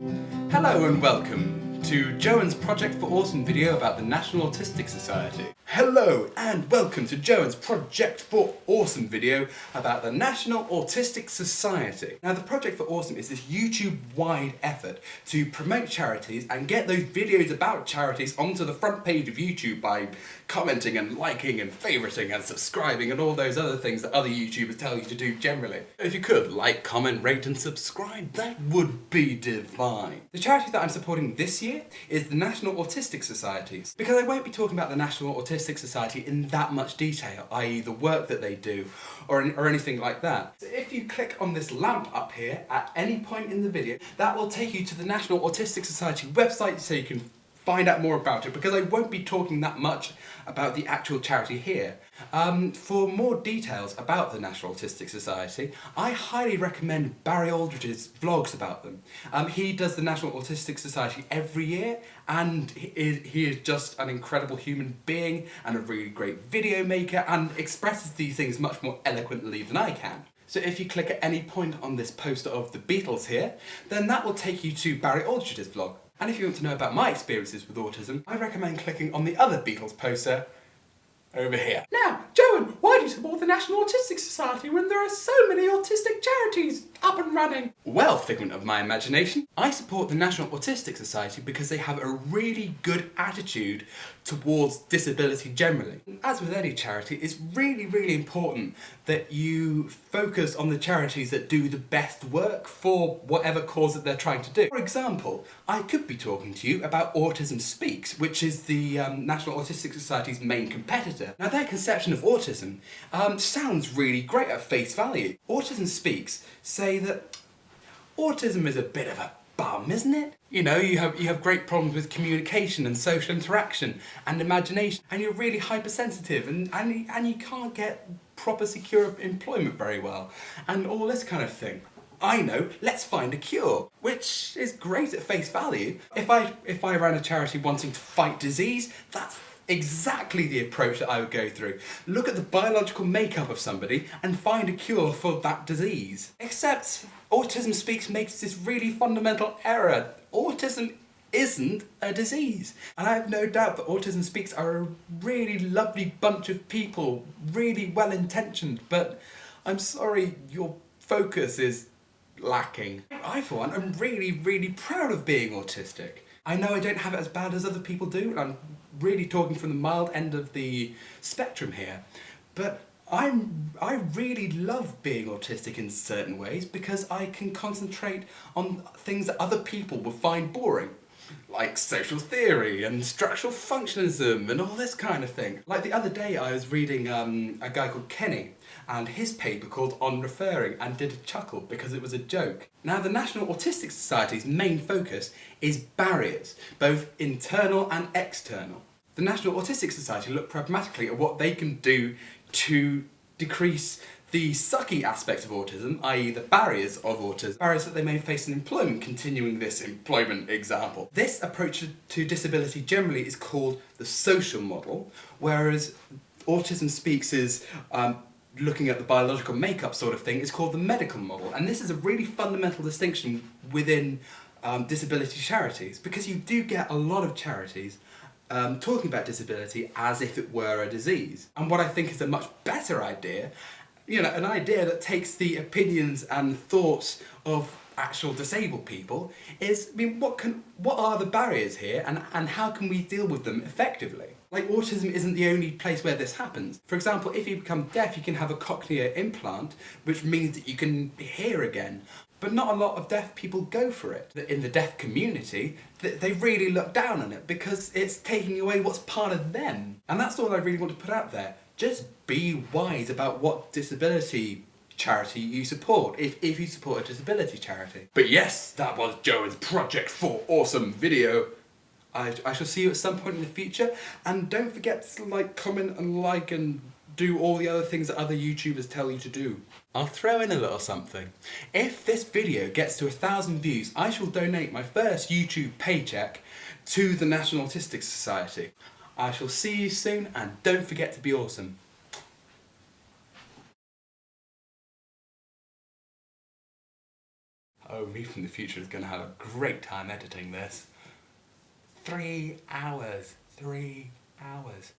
Hello and welcome to Joan's Project for Awesome video about the National Autistic Society. Hello and welcome to Joan's Project for Awesome video about the National Autistic Society. Now the Project for Awesome is this YouTube-wide effort to promote charities and get those videos about charities onto the front page of YouTube by commenting and liking and favoriting and subscribing and all those other things that other YouTubers tell you to do generally. If you could like, comment, rate and subscribe, that would be divine. The charity that I'm supporting this year is the National Autistic Society, because I won't be talking about the National Autistic Society in that much detail, i.e. the work that they do or anything like that. So if you click on this lamp up here at any point in the video, that will take you to the National Autistic Society website so you can find out more about it, because I won't be talking that much about the actual charity here. For more details about the National Autistic Society, I highly recommend Barry Aldridge's vlogs about them. He does the National Autistic Society every year, and he is just an incredible human being and a really great video maker and expresses these things much more eloquently than I can. So if you click at any point on this poster of the Beatles here, then that will take you to Barry Aldridge's vlog. And if you want to know about my experiences with autism, I recommend clicking on the other Beatles poster over here. Now, Joan, why do you support the National Autistic Society when there are so many autistic charities up and running? Well, figment of my imagination, I support the National Autistic Society because they have a really good attitude towards disability generally. As with any charity, it's really, really important that you focus on the charities that do the best work for whatever cause that they're trying to do. For example, I could be talking to you about Autism Speaks, which is the National Autistic Society's main competitor. Now their conception of autism sounds really great at face value. Autism Speaks say that autism is a bit of a bum, isn't it? You know, you have great problems with communication and social interaction and imagination, and you're really hypersensitive and you can't get proper secure employment very well and all this kind of thing. I know, let's find a cure, which is great at face value. If I ran a charity wanting to fight disease, that's exactly the approach that I would go through. Look at the biological makeup of somebody and find a cure for that disease. Except Autism Speaks makes this really fundamental error. Autism isn't a disease. And I have no doubt that Autism Speaks are a really lovely bunch of people, really well intentioned, but I'm sorry, your focus is lacking. I for one am really, really proud of being autistic. I know I don't have it as bad as other people do, and I'm really talking from the mild end of the spectrum here, but I really love being autistic in certain ways because I can concentrate on things that other people will find boring, like social theory and structural functionalism and all this kind of thing. Like the other day I was reading a guy called Kenny and his paper called On Referring, and did a chuckle because it was a joke. Now the National Autistic Society's main focus is barriers, both internal and external. The National Autistic Society look pragmatically at what they can do to decrease the sucky aspects of autism, i.e. the barriers of autism, barriers that they may face in employment, continuing this employment example. This approach to disability generally is called the social model, whereas Autism Speaks is looking at the biological makeup sort of thing, is called the medical model. And this is a really fundamental distinction within disability charities, because you do get a lot of charities talking about disability as if it were a disease. And what I think is a much better idea, you know, an idea that takes the opinions and thoughts of actual disabled people is, I mean, what are the barriers here and how can we deal with them effectively? Like, autism isn't the only place where this happens. For example, if you become deaf, you can have a cochlear implant, which means that you can hear again. But not a lot of deaf people go for it. In the deaf community, they really look down on it because it's taking away what's part of them. And that's all I really want to put out there. Just be wise about what disability charity you support, if you support a disability charity. But yes, that was Joan's Project for Awesome video. I shall see you at some point in the future, and don't forget to comment and like and do all the other things that other YouTubers tell you to do. I'll throw in a little something. If this video gets to 1,000 views, I shall donate my first YouTube paycheck to the National Autistic Society. I shall see you soon, and don't forget to be awesome. Oh, me from the future is going to have a great time editing this. 3 hours. 3 hours.